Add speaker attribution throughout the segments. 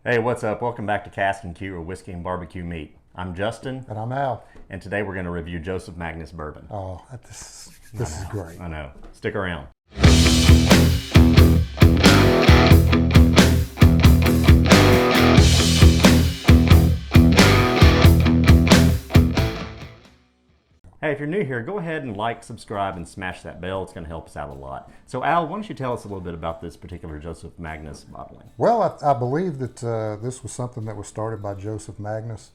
Speaker 1: Hey, what's up? Welcome back to Cask-n-Que, or Whiskey and Barbecue Meat. I'm Justin,
Speaker 2: And I'm Al.
Speaker 1: and today we're going to review Joseph Magnus Bourbon.
Speaker 2: Oh, this is great.
Speaker 1: I know. Stick around. Hey, if you're new here, go ahead and like, subscribe, and smash that bell. It's going to help us out a lot. So, Al, why don't you tell us a little bit about this particular Joseph Magnus bottling?
Speaker 2: Well, I believe that this was something that was started by Joseph Magnus,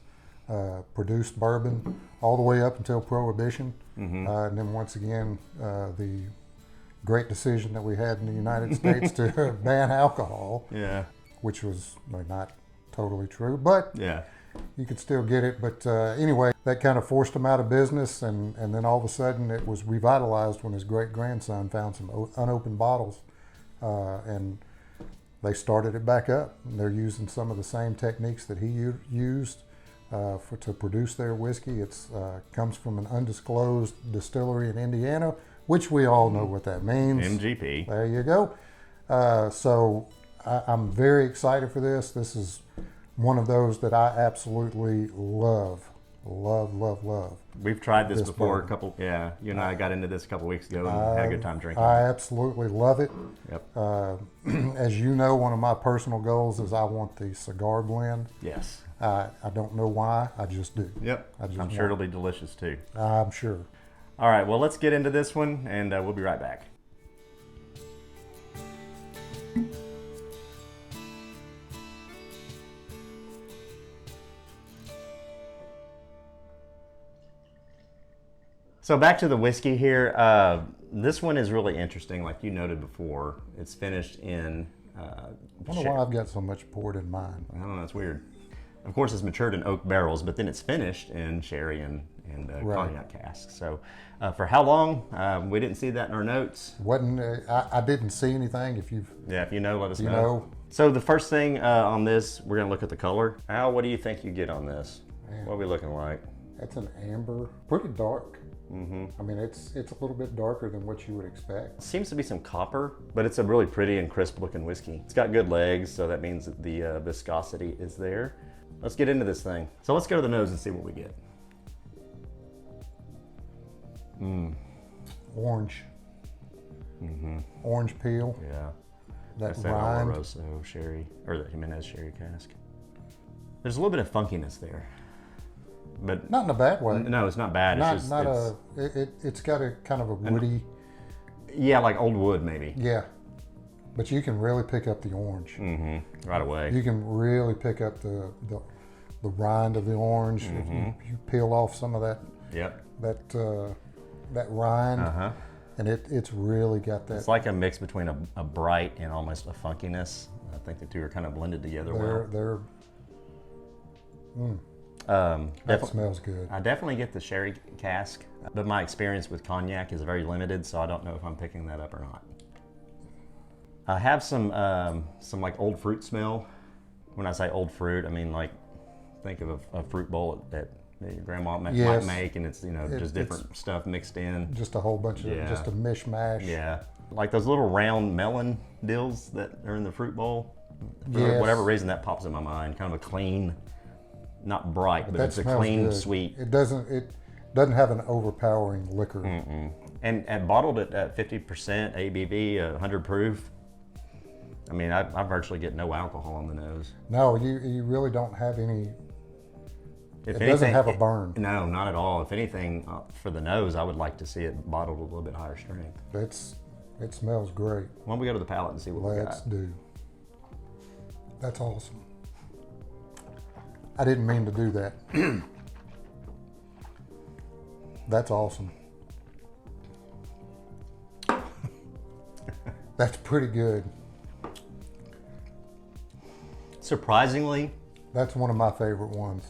Speaker 2: produced bourbon all the way up until Prohibition. And then once again, the great decision that we had in the United States to ban alcohol,
Speaker 1: Yeah.
Speaker 2: which was not totally true, but
Speaker 1: Yeah.
Speaker 2: you could still get it. But anyway, that kind of forced him out of business, and then all of a sudden it was revitalized when his great-grandson found some unopened bottles, and they started it back up. And they're using some of the same techniques that he used to produce their whiskey. It's comes from an undisclosed distillery in Indiana, which we all know what that means.
Speaker 1: MGP.
Speaker 2: There you go. So I'm very excited for this. This is one of those that I absolutely love.
Speaker 1: We've tried this before.
Speaker 2: bourbon.
Speaker 1: You and I got into this a couple weeks ago and had a good time drinking.
Speaker 2: I absolutely love it.
Speaker 1: Yep.
Speaker 2: As you know, one of my personal goals is I want the cigar blend.
Speaker 1: Yes.
Speaker 2: I don't know why, I just do.
Speaker 1: Yep. I'm sure it'll be delicious too.
Speaker 2: I'm sure.
Speaker 1: All right. Well, let's get into this one, and we'll be right back. So back to the whiskey here. This one is really interesting, like you noted before. It's finished in.
Speaker 2: I wonder why I've got so much poured in mine.
Speaker 1: I don't know. That's weird. Of course, it's matured in oak barrels, but then it's finished in sherry and
Speaker 2: Right.
Speaker 1: cognac casks. So, for how long? We didn't see that in our notes.
Speaker 2: Wasn't I didn't see anything. If
Speaker 1: You know, let us
Speaker 2: you
Speaker 1: know.
Speaker 2: know,
Speaker 1: So the first thing on this, we're gonna look at the color. Al, what do you think you get on this?
Speaker 2: Man.
Speaker 1: What are we looking like?
Speaker 2: that's an amber, pretty dark. I mean, it's a little bit darker than what you would expect.
Speaker 1: Seems to be some copper, but it's a really pretty and crisp looking whiskey. It's got good legs, so that means that the viscosity is there. Let's get into this thing. So let's go to the nose and see what we get.
Speaker 2: Orange. Orange peel.
Speaker 1: Yeah.
Speaker 2: That
Speaker 1: That's that
Speaker 2: rind.
Speaker 1: Oloroso sherry, or the Jimenez sherry cask. There's a little bit of funkiness there, but
Speaker 2: Not in a bad way.
Speaker 1: no, it's not bad.
Speaker 2: Not
Speaker 1: It's just,
Speaker 2: not
Speaker 1: it's,
Speaker 2: a. It's got a kind of a woody.
Speaker 1: yeah, like old wood maybe.
Speaker 2: Yeah, but you can really pick up the orange.
Speaker 1: Right away.
Speaker 2: You can really pick up the rind of the orange. If you peel off some of
Speaker 1: Yep.
Speaker 2: that rind,
Speaker 1: Uh-huh.
Speaker 2: and it's really got that.
Speaker 1: It's like a mix between a bright and almost a funkiness. I think the two are kind of blended together well.
Speaker 2: They're that
Speaker 1: Definitely,
Speaker 2: smells good.
Speaker 1: I definitely get the sherry cask, but my experience with cognac is very limited, so I don't know if I'm picking that up or not. I have some like old fruit smell. When I say old fruit, I mean like think of a fruit bowl that your grandma might
Speaker 2: Yes.
Speaker 1: make, and it's just different stuff mixed in.
Speaker 2: Just a whole bunch of
Speaker 1: Yeah.
Speaker 2: just a mishmash.
Speaker 1: Yeah, like those little round melon dills that are in the fruit bowl. For
Speaker 2: Yes.
Speaker 1: whatever reason, that pops in my mind. Kind of a clean, not bright, but
Speaker 2: That
Speaker 1: it's a
Speaker 2: smells
Speaker 1: clean,
Speaker 2: good.
Speaker 1: sweet.
Speaker 2: It doesn't have an overpowering liquor.
Speaker 1: And bottled at 50% ABV, 100 proof. I mean, I virtually get no alcohol on the nose.
Speaker 2: No, you really don't have any.
Speaker 1: If
Speaker 2: It doesn't have a burn.
Speaker 1: No, not at all. If anything, for the nose, I would like to see it bottled a little bit higher strength.
Speaker 2: It smells great.
Speaker 1: Why don't we go to the palate and see what we
Speaker 2: Let's
Speaker 1: got?
Speaker 2: do. That's awesome. I didn't mean to do that. That's awesome. That's pretty good.
Speaker 1: Surprisingly,
Speaker 2: That's one of my favorite ones.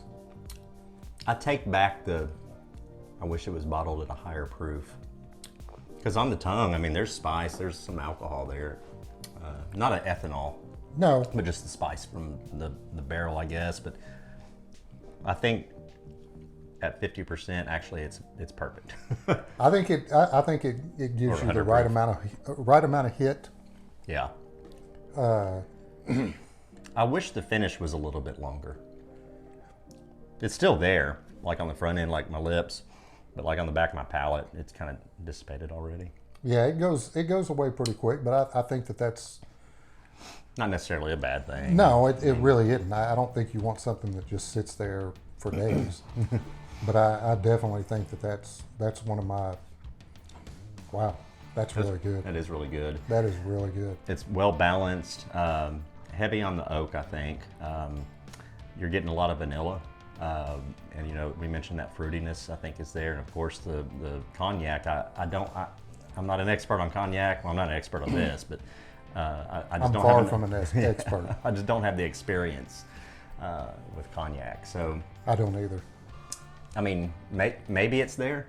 Speaker 1: I take back I wish it was bottled at a higher proof. Because on the tongue, I mean, there's spice, there's some alcohol there. Not an ethanol,
Speaker 2: No,
Speaker 1: but just the spice from the barrel, I guess. But I think at 50%, actually, it's perfect.
Speaker 2: I think it gives you the
Speaker 1: 100
Speaker 2: right amount of hit.
Speaker 1: Yeah. I wish the finish was a little bit longer. It's still there, like on the front end, like my lips, but like on the back of my palate, it's kind of dissipated already.
Speaker 2: Yeah, it goes away pretty quick, but I think that's
Speaker 1: not necessarily a bad thing.
Speaker 2: No, it really isn't. I don't think you want something that just sits there for days. But I definitely think that's one of my, wow, that's really good.
Speaker 1: That is really good.
Speaker 2: That is really good.
Speaker 1: It's well balanced, heavy on the oak, I think. You're getting a lot of vanilla. And you know, we mentioned that fruitiness I think is there. And of course the cognac, I'm not an expert on cognac. Well, I'm not an expert on this, but I just
Speaker 2: I'm
Speaker 1: don't
Speaker 2: far
Speaker 1: have
Speaker 2: from an expert.
Speaker 1: I just don't have the experience with cognac. So
Speaker 2: I don't either.
Speaker 1: I mean, maybe it's there.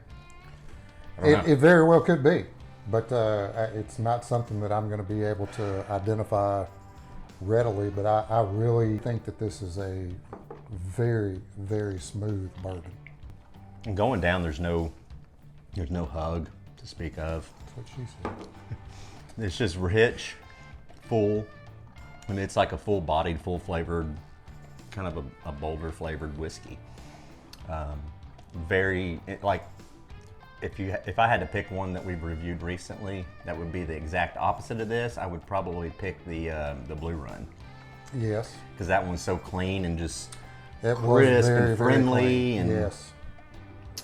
Speaker 2: It very well could be, but it's not something that I'm going to be able to identify readily. But I really think that this is a very, very smooth bourbon.
Speaker 1: And going down, there's no hug to speak of.
Speaker 2: That's what she said.
Speaker 1: It's just rich, full. I mean, it's like a full-bodied, full-flavored, kind of a bolder flavored whiskey. If I had to pick one that we've reviewed recently, that would be the exact opposite of this. I would probably pick the Blue Run.
Speaker 2: Yes.
Speaker 1: Because that one's so clean and just
Speaker 2: It was
Speaker 1: crisp
Speaker 2: very,
Speaker 1: and
Speaker 2: very
Speaker 1: friendly.
Speaker 2: clean.
Speaker 1: And,
Speaker 2: yes.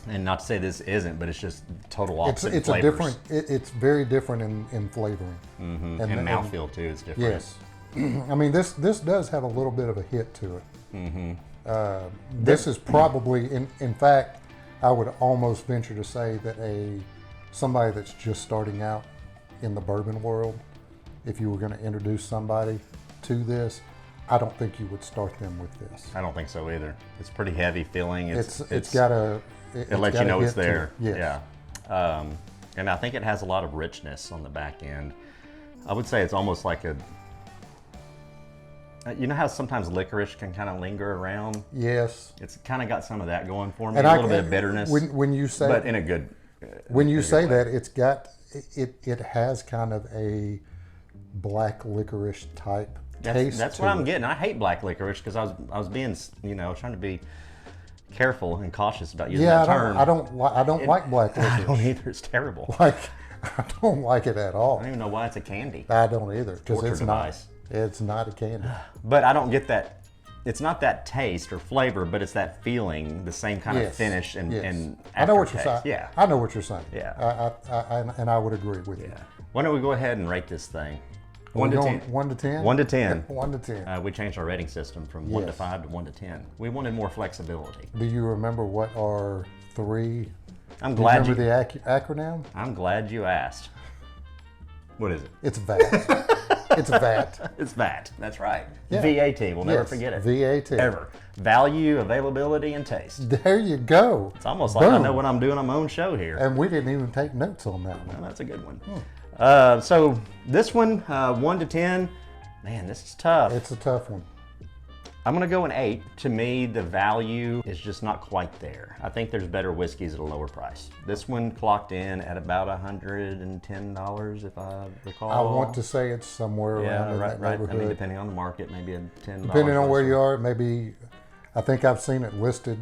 Speaker 1: And not to say this isn't, but it's just total opposite
Speaker 2: It's
Speaker 1: flavors.
Speaker 2: a different. It's very different in flavoring.
Speaker 1: Mm-hmm. And mouthfeel too is different.
Speaker 2: Yes. I mean, this does have a little bit of a hit to it.
Speaker 1: Mm-hmm.
Speaker 2: This is probably, in fact, I would almost venture to say that somebody that's just starting out in the bourbon world, if you were going to introduce somebody to this, I don't think you would start them with this.
Speaker 1: I don't think so either. It's pretty heavy feeling.
Speaker 2: It
Speaker 1: lets you know it's there.
Speaker 2: Yes.
Speaker 1: Yeah. And I think it has a lot of richness on the back end. I would say it's almost like you know how sometimes licorice can kind of linger around?
Speaker 2: Yes.
Speaker 1: It's kind of got some of that going for me.
Speaker 2: And
Speaker 1: a little bit of bitterness.
Speaker 2: When you say,
Speaker 1: but in a good.
Speaker 2: When you say that, it has kind of a black licorice type taste.
Speaker 1: That's what I'm getting. I hate black licorice because I was being, trying to be careful and cautious about using that term.
Speaker 2: I don't like black licorice.
Speaker 1: I don't either. It's terrible.
Speaker 2: I don't like it at all.
Speaker 1: I don't even know why it's a candy.
Speaker 2: I don't either because
Speaker 1: Torture device.
Speaker 2: It's not a candy.
Speaker 1: But I don't get that. It's not that taste or flavor, but it's that feeling, the same kind of finish and
Speaker 2: I know what you're
Speaker 1: aftertaste.
Speaker 2: saying.
Speaker 1: Yeah.
Speaker 2: I know what you're saying.
Speaker 1: Yeah.
Speaker 2: And I would agree with you.
Speaker 1: Yeah. Why don't we go ahead and rate this thing? 1 to 10.
Speaker 2: 1 to 10?
Speaker 1: 1 to 10.
Speaker 2: 1 to 10.
Speaker 1: We changed our rating system from 1 to 5 to 1 to 10. We wanted more flexibility.
Speaker 2: Do you remember what our three?
Speaker 1: I'm glad
Speaker 2: you remember the acronym?
Speaker 1: I'm glad you asked. What is it?
Speaker 2: It's VAT. It's VAT.
Speaker 1: It's VAT. That's right.
Speaker 2: Yeah.
Speaker 1: VAT. We'll never forget it.
Speaker 2: VAT.
Speaker 1: Ever. Value, availability, and taste.
Speaker 2: There you go.
Speaker 1: It's almost like I know what I'm doing on my own show here.
Speaker 2: And we didn't even take notes on that one.
Speaker 1: No, that's a good one. So this one, 1 to 10. Man, this is tough.
Speaker 2: It's a tough one.
Speaker 1: I'm going to go an 8. To me, the value is just not quite there. I think there's better whiskeys at a lower price. This one clocked in at about $110, if I recall.
Speaker 2: I want to say it's somewhere around in that neighborhood.
Speaker 1: I mean, depending on the market, maybe a $10.
Speaker 2: Depending on where you are, maybe, I think I've seen it listed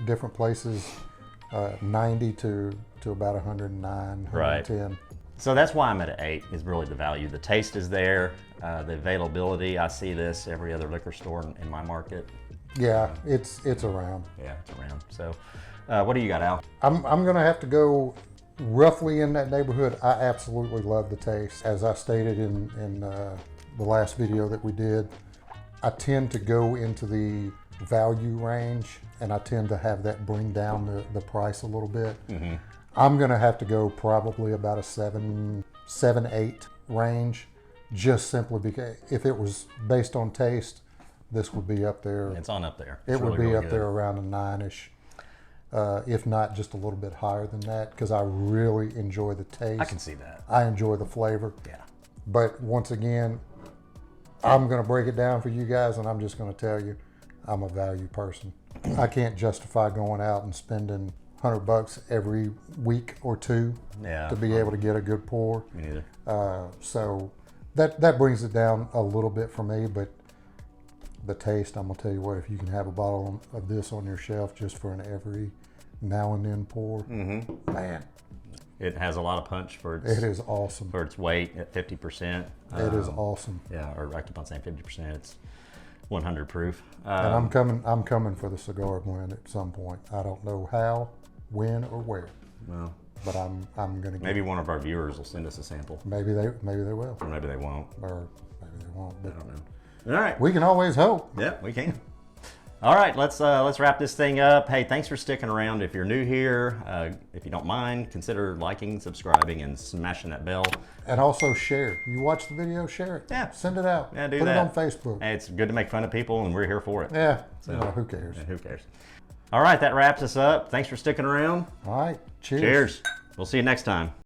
Speaker 2: different places, 90 to about 109, 110.
Speaker 1: Right. So that's why I'm at an 8, is really the value. The taste is there. The availability, I see this every other liquor store in my market.
Speaker 2: Yeah, it's around.
Speaker 1: Yeah, it's around. So what do you got, Al?
Speaker 2: I'm going to have to go roughly in that neighborhood. I absolutely love the taste. As I stated in the last video that we did, I tend to go into the value range, and I tend to have that bring down the price a little bit. Mm-hmm. I'm going to have to go probably about a 7, 8 range. Just simply because if it was based on taste, this would be up there.
Speaker 1: It's on up there.
Speaker 2: It would be up there around a 9-ish, if not just a little bit higher than that, because I really enjoy the taste.
Speaker 1: I can see that.
Speaker 2: I enjoy the flavor.
Speaker 1: Yeah.
Speaker 2: But once again, I'm going to break it down for you guys, and I'm just going to tell you, I'm a value person. I can't justify going out and spending $100 every week or two to be able to get a good pour.
Speaker 1: Me neither.
Speaker 2: So that brings it down a little bit for me, but the taste, I'm gonna tell you what, if you can have a bottle of this on your shelf just for an every now and then pour, man,
Speaker 1: it has a lot of punch for its,
Speaker 2: it is awesome.
Speaker 1: for its weight at 50%.
Speaker 2: It is awesome.
Speaker 1: Yeah, or I keep on saying 50%. It's 100 proof.
Speaker 2: And I'm coming for the cigar blend at some point. I don't know how, when, or where.
Speaker 1: Well,
Speaker 2: but I'm gonna
Speaker 1: maybe one of our viewers will send us a sample.
Speaker 2: Maybe they will,
Speaker 1: Or maybe they won't.
Speaker 2: or maybe they won't.
Speaker 1: I
Speaker 2: But
Speaker 1: don't know. All right.
Speaker 2: we can always hope.
Speaker 1: Yeah, we can. All right, let's wrap this thing up. Hey, thanks for sticking around. If you're new here, if you don't mind, consider liking, subscribing, and smashing that bell.
Speaker 2: And also share. You watch the video, share it.
Speaker 1: Yeah.
Speaker 2: Send it out.
Speaker 1: Yeah, do
Speaker 2: Put
Speaker 1: that.
Speaker 2: it on Facebook.
Speaker 1: Hey, it's good to make fun of people, and we're here for it.
Speaker 2: Yeah.
Speaker 1: So,
Speaker 2: You know, who cares?
Speaker 1: Yeah, who cares? All right, that wraps us up. Thanks for sticking around.
Speaker 2: All right. Cheers.
Speaker 1: Cheers. We'll see you next time.